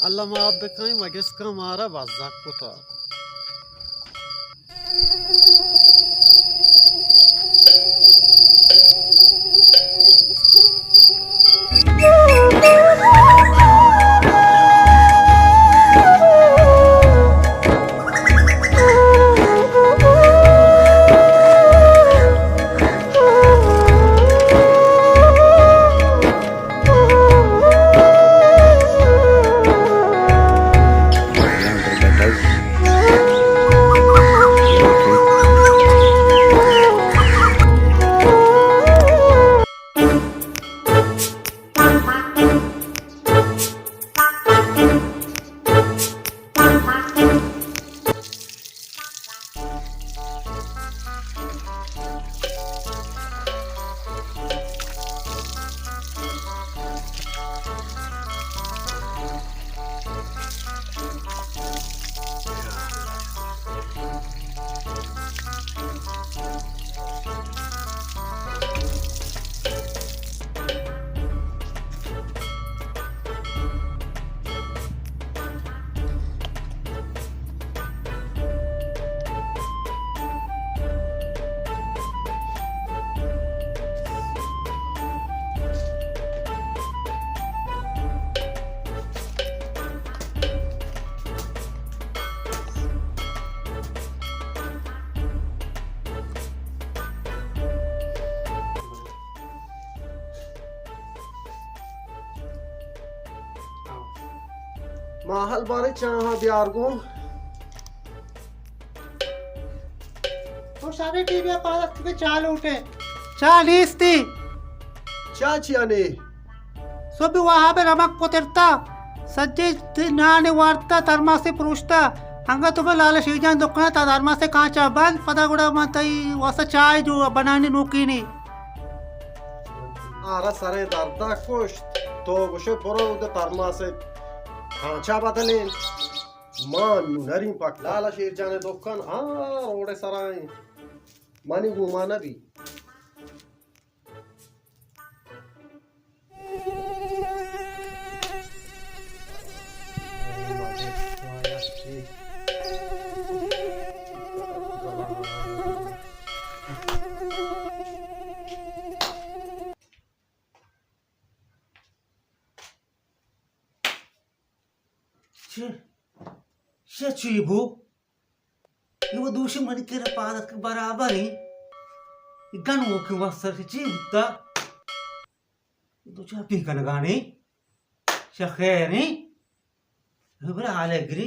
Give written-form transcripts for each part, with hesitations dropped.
Allah ma abbe kayım ma ges kamara bazzak kuta. Mahal bari çaha biargo. तो सारे TV पालक के चाल उठे 40 थी Çaçi yani. सो भी वहां पे रमक पोतरता सज्जे नाने वार्ता धर्मा से पुरुषता हंगा तुम्हें लाल शीजान दुकान था धर्मा से कांचा बंद पता गुड़ा मतई वैसा चाय जो बनाने नोकी नहीं Ara sarı darda koş. Toğuşu poro da tarmase. Kança badalin. Man narin pak lala şircane dokkan. Orada saray. Mani gumana bi. शची भू ये दूषी मन के पादक के बराबर ही गन वो के वसर ची होता तो चापी का लगाने शखैरी हबरा आलेग्री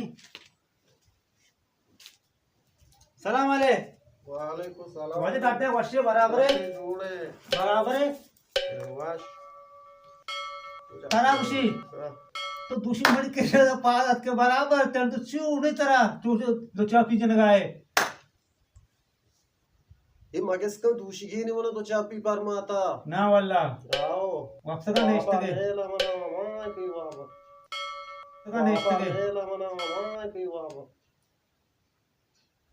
सलाम वाले वालेकुम सलाम. वाले दाटे वर्षे बराबर है जोड़े. बराबर है वाश. खराब सी तो दूसरी मणि के पादक के बराबर तर तो चूड़ी तरह तो चापी जन गाए हे मागेस का दूषी घेणे म्हणून तो चापी परमाता. ना वाला आओ. वक्सदा नेस्ट के हेला म्हणा माय पी बाबा. वक्सदा नेस्ट के हेला म्हणा माय पी बाबा.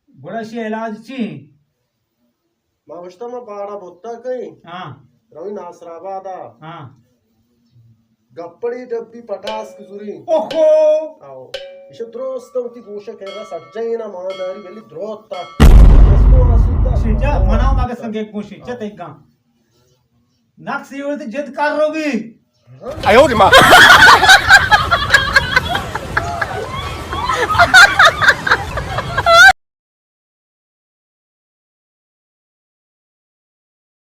बड़ा सी इलाज ची मावष्टा मा पाडा बोत्ता काही. हां रवी नासराबादा. हां गप्पडी डब्बी पटास कुजुरी. ओहो आओ. इशे द्रोस्तम ती गोशा केला सज्जयना मादारी वेली द्रोत्ता. शिजा मनाव मागे संगे एक मुशी चत एक गां नाक सीवळती जिद कर रोगी 哎呦我的妈！